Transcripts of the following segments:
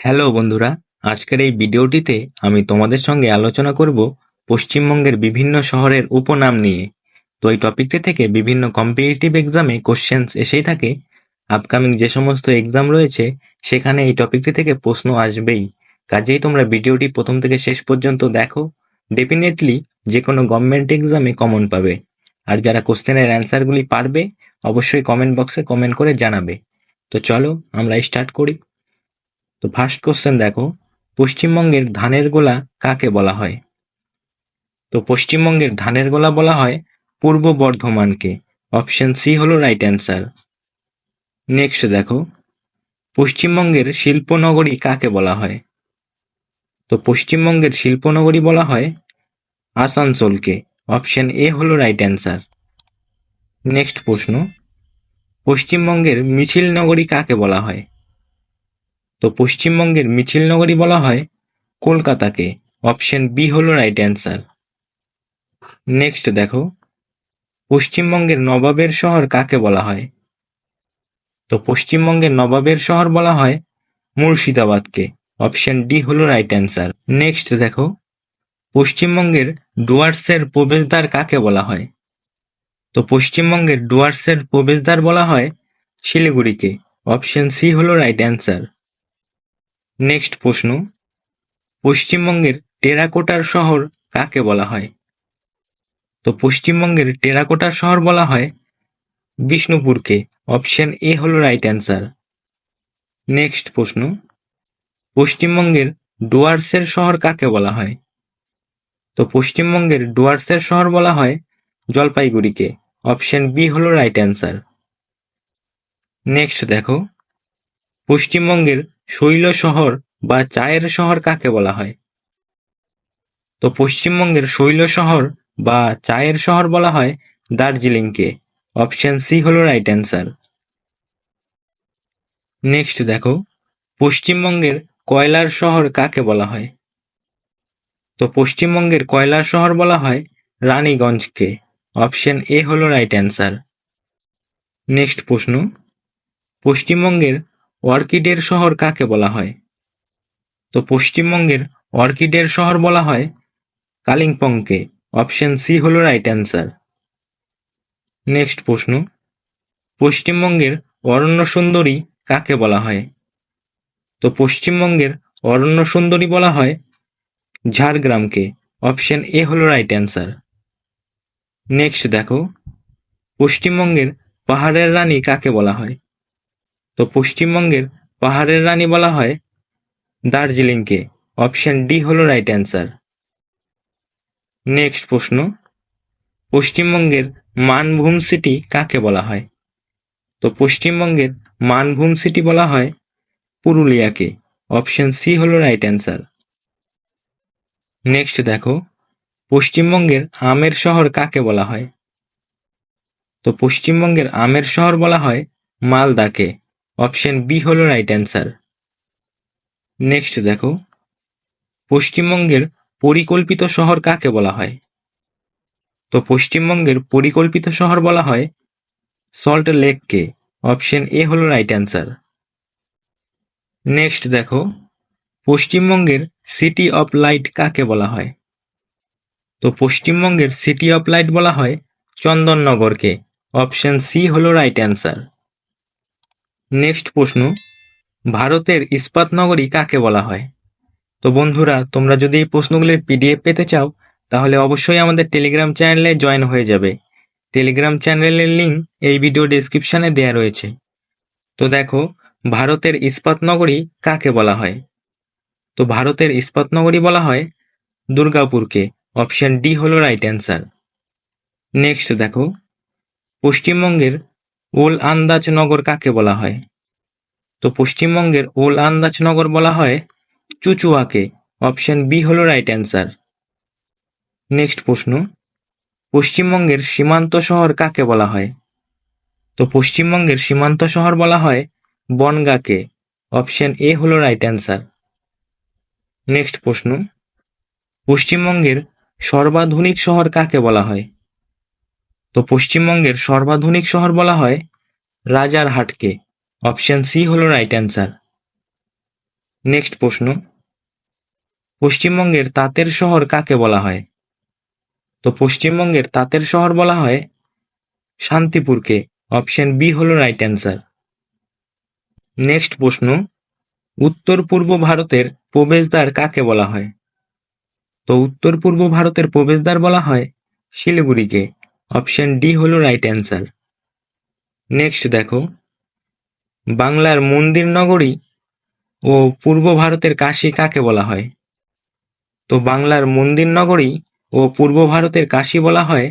Hello বন্ধুরা, আজকের এই ভিডিওটিতে আমি তোমাদের সঙ্গে আলোচনা করব পশ্চিমবঙ্গের বিভিন্ন শহরের উপনাম নিয়ে। তো এই টপিকটি থেকে বিভিন্ন কম্পিটিটিভ এক্সামে কোশ্চেন্স এসেই থাকে। আপকামিং যে সমস্ত এক্সাম রয়েছে সেখানে এই টপিকটি থেকে প্রশ্ন আসবেই। কাজেই তোমরা ভিডিওটি প্রথম থেকে শেষ পর্যন্ত দেখো, ডেফিনেটলি যে কোনো গভর্নমেন্ট এক্সামে কমন পাবে। আর যারা কোশ্চেনের অ্যান্সারগুলি পারবে অবশ্যই কমেন্ট বক্সে কমেন্ট করে জানাবে। তো চলো আমরা স্টার্ট করি। তো ফার্স্ট কোশ্চেন দেখো, পশ্চিমবঙ্গের ধানের গোলা কাকে বলা হয়? তো পশ্চিমবঙ্গের ধানের গোলা বলা হয় পূর্ব বর্ধমানকে। অপশন সি হলো রাইট অ্যান্সার। নেক্সট দেখো, পশ্চিমবঙ্গের শিল্পনগরী কাকে বলা হয়? তো পশ্চিমবঙ্গের শিল্পনগরী বলা হয় আসানসোলকে। অপশন এ হলো রাইট অ্যান্সার। নেক্সট প্রশ্ন, পশ্চিমবঙ্গের মিছিল নগরী কাকে বলা হয়? তো পশ্চিমবঙ্গের মিছিল নগরী বলা হয় কলকাতাকে। অপশন বি হলো রাইট অ্যান্সার। নেক্সট দেখো, পশ্চিমবঙ্গের নবাবের শহর কাকে বলা হয়? তো পশ্চিমবঙ্গের নবাবের শহর বলা হয় মুর্শিদাবাদকে। অপশন ডি হলো রাইট অ্যান্সার। নেক্সট দেখো, পশ্চিমবঙ্গের ডুয়ার্সের প্রবেশদ্বার কাকে বলা হয়? তো পশ্চিমবঙ্গের ডুয়ার্সের প্রবেশদ্বার বলা হয় শিলিগুড়িকে। অপশন সি হলো রাইট অ্যান্সার। নেক্সট প্রশ্ন, পশ্চিমবঙ্গের টেরাকোটার শহর কাকে বলা হয়? তো পশ্চিমবঙ্গের টেরাকোটার শহর বলা হয় বিষ্ণুপুরকে। অপশন এ হলো রাইট অ্যান্সার। নেক্সট প্রশ্ন, পশ্চিমবঙ্গের ডুয়ার্সের শহর কাকে বলা হয়? তো পশ্চিমবঙ্গের ডুয়ার্সের শহর বলা হয় জলপাইগুড়িকে। অপশন বি হলো রাইট অ্যান্সার। নেক্সট দেখো, পশ্চিমবঙ্গের শৈল শহর বা চায়ের শহর কাকে বলা হয়? তো পশ্চিমবঙ্গের শৈল শহর বা চায়ের শহর বলা হয় দার্জিলিংকে। অপশন সি হলো রাইট অ্যান্সার। নেক্সট দেখো, পশ্চিমবঙ্গের কয়লার শহর কাকে বলা হয়? তো পশ্চিমবঙ্গের কয়লার শহর বলা হয় রানীগঞ্জকে। অপশন এ হলো রাইট অ্যান্সার। নেক্সট প্রশ্ন, পশ্চিমবঙ্গের অর্কিডের শহর কাকে বলা হয়? তো পশ্চিমবঙ্গের অর্কিডের শহর বলা হয় কালিম্পংকে। অপশন সি হলো রাইট অ্যান্সার। নেক্সট প্রশ্ন, পশ্চিমবঙ্গের অরণ্য সুন্দরী কাকে বলা হয়? তো পশ্চিমবঙ্গের অরণ্য সুন্দরী বলা হয় ঝাড়গ্রামকে। অপশন এ হলো রাইট অ্যান্সার। নেক্সট দেখো, পশ্চিমবঙ্গের পাহাড়ের রানী কাকে বলা হয়? তো পশ্চিমবঙ্গের পাহাড়ের রানী বলা হয় দার্জিলিংকে। অপশন ডি হলো রাইট অ্যান্সার। নেক্সট প্রশ্ন, পশ্চিমবঙ্গের মানভূম সিটি কাকে বলা হয়? তো পশ্চিমবঙ্গের মানভূম সিটি বলা হয় পুরুলিয়াকে। অপশন সি হলো রাইট অ্যান্সার। নেক্সট দেখো, পশ্চিমবঙ্গের আমের শহর কাকে বলা হয়? তো পশ্চিমবঙ্গের আমের শহর বলা হয় মালদাকে। অপশন বি হলো রাইট অ্যান্সার। নেক্সট দেখো, পশ্চিমবঙ্গের পরিকল্পিত শহর কাকে বলা হয়? তো পশ্চিমবঙ্গের পরিকল্পিত শহর বলা হয় সল্ট লেককে। অপশন এ হলো রাইট অ্যান্সার। নেক্সট দেখো, পশ্চিমবঙ্গের সিটি অফ লাইট কাকে বলা হয়? তো পশ্চিমবঙ্গের সিটি অফ লাইট বলা হয় চন্দননগরকে। অপশন সি হলো রাইট অ্যান্সার। নেক্সট প্রশ্ন, ভারতের ইস্পাত নগরী কাকে বলা হয়? তো বন্ধুরা, তোমরা যদি এই প্রশ্নগুলির পিডিএফ পেতে চাও তাহলে অবশ্যই আমাদের টেলিগ্রাম চ্যানেলে জয়েন হয়ে যাবে। টেলিগ্রাম চ্যানেলের লিঙ্ক এই ভিডিও ডেসক্রিপশনে দেয়া রয়েছে। তো দেখো, ভারতের ইস্পাত নগরী কাকে বলা হয়? তো ভারতের ইস্পাত নগরী বলা হয় দুর্গাপুরকে। অপশন ডি হলো রাইট অ্যান্সার। নেক্সট দেখো, পশ্চিমবঙ্গের ওল আন্দাজ নগর কাকে বলা হয়? তো পশ্চিমবঙ্গের ওল আন্দাজ নগর বলা হয় চুচুয়াকে। অপশন বি হলো রাইট অ্যান্সার। নেক্সট প্রশ্ন, পশ্চিমবঙ্গের সীমান্ত শহর কাকে বলা হয়? তো পশ্চিমবঙ্গের সীমান্ত শহর বলা হয় বনগাঁকে। অপশন এ হলো রাইট অ্যান্সার। নেক্সট প্রশ্ন, পশ্চিমবঙ্গের সর্বাধুনিক শহর কাকে বলা হয়? তো পশ্চিমবঙ্গের সর্বাধুনিক শহর বলা হয় রাজারহাটকে। অপশন সি হলো রাইট অ্যান্সার। নেক্সট প্রশ্ন, পশ্চিমবঙ্গের তাঁতের শহর কাকে বলা হয়? তো পশ্চিমবঙ্গের তাঁতের শহর বলা হয় শান্তিপুরকে। অপশন বি হলো রাইট অ্যান্সার। নেক্সট প্রশ্ন, উত্তর পূর্ব ভারতের প্রবেশদ্বার কাকে বলা হয়? তো উত্তর পূর্ব ভারতের প্রবেশদ্বার বলা হয় শিলিগুড়িকে। অপশন ডি হলো রাইট অ্যান্সার। নেক্সট দেখো, বাংলার মন্দির নগরী ও পূর্ব ভারতের কাশী কাকে বলা হয়? তো বাংলার মন্দির নগরী ও পূর্ব ভারতের কাশী বলা হয়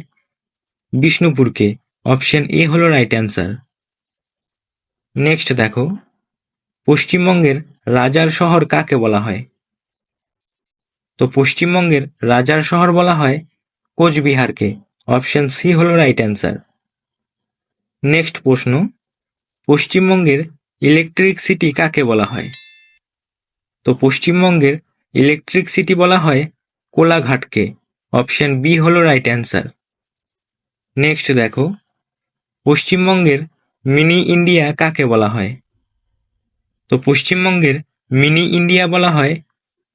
বিষ্ণুপুরকে। অপশন এ হলো রাইট অ্যান্সার। নেক্সট দেখো, পশ্চিমবঙ্গের রাজার শহর কাকে বলা হয়? তো পশ্চিমবঙ্গের রাজার শহর বলা হয় কোচবিহারকে। অপশন সি হলো রাইট অ্যান্সার। নেক্সট প্রশ্ন, পশ্চিমবঙ্গের ইলেকট্রিক সিটি কাকে বলা হয়? তো পশ্চিমবঙ্গের ইলেকট্রিক সিটি বলা হয় কোলাঘাটকে। অপশন বি হলো রাইট অ্যান্সার। নেক্সট দেখো, পশ্চিমবঙ্গের মিনি ইন্ডিয়া কাকে বলা হয়? তো পশ্চিমবঙ্গের মিনি ইন্ডিয়া বলা হয়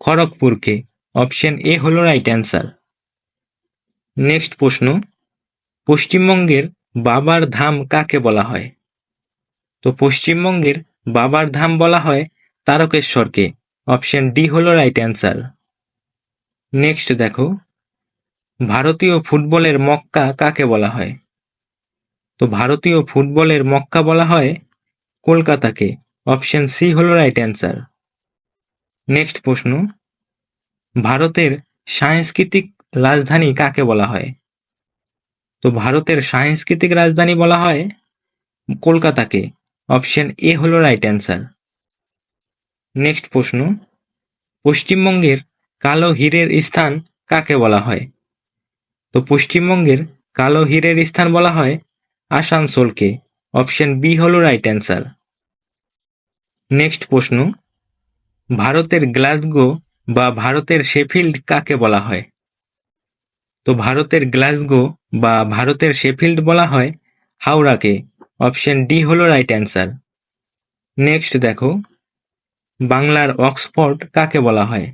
খড়গপুরকে। অপশন এ হলো রাইট অ্যান্সার। নেক্সট প্রশ্ন, পশ্চিমবঙ্গের বাবার ধাম কাকে বলা হয়? তো পশ্চিমবঙ্গের বাবার ধাম বলা হয় তারকেশ্বরকে। অপশন ডি হলো রাইট অ্যান্সার। নেক্সট দেখো, ভারতীয় ফুটবলের মক্কা কাকে বলা হয়? তো ভারতীয় ফুটবলের মক্কা বলা হয় কলকাতাকে। অপশন সি হলো রাইট অ্যান্সার। নেক্সট প্রশ্ন, ভারতের সাংস্কৃতিক রাজধানী কাকে বলা হয়? তো ভারতের সাংস্কৃতিক রাজধানী বলা হয় কলকাতাকে। অপশন এ হলো রাইট অ্যান্সার। নেক্সট প্রশ্ন, পশ্চিমবঙ্গের কালো হীরের স্থান কাকে বলা হয়? তো পশ্চিমবঙ্গের কালো হীরের স্থান বলা হয় আসানসোলকে। অপশন বি হলো রাইট অ্যান্সার। নেক্সট প্রশ্ন, ভারতের গ্লাসগো বা ভারতের শেফিল্ড কাকে বলা হয়? তো ভারতের গ্লাসগো বা ভারতের শেফিল্ড বলা হয় হাওড়াকে। অপশন ডি হলো রাইট অ্যান্সার। নেক্সট দেখো, বাংলার অক্সফোর্ড কাকে বলা হয়?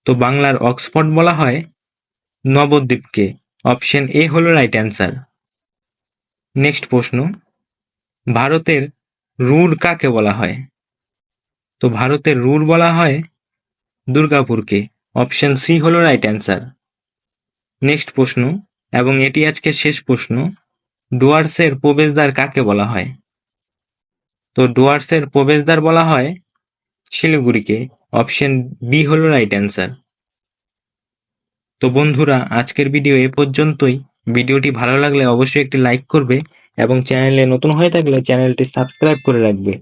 তো বাংলার অক্সফোর্ড বলা হয় নবদ্বীপকে। অপশন এ হলো রাইট অ্যান্সার। নেক্সট প্রশ্ন, ভারতের রুর কাকে বলা হয়? তো ভারতের রুর বলা হয় দুর্গাপুরকে। অপশন সি হলো রাইট অ্যান্সার। নেক্সট প্রশ্ন, এবং এটি আজকের শেষ প্রশ্ন, ডুয়ার্সের প্রবেশদ্বার কাকে বলা হয়? তো ডুয়ার্সের প্রবেশদ্বার বলা হয় শিলিগুড়িকে। অপশন বি হলো রাইট অ্যান্সার। তো বন্ধুরা, আজকের ভিডিও এ পর্যন্তই। ভিডিওটি ভালো লাগলে অবশ্যই একটি লাইক করবে এবং চ্যানেলে নতুন হয়ে থাকলে চ্যানেলটি সাবস্ক্রাইব করে রাখবে।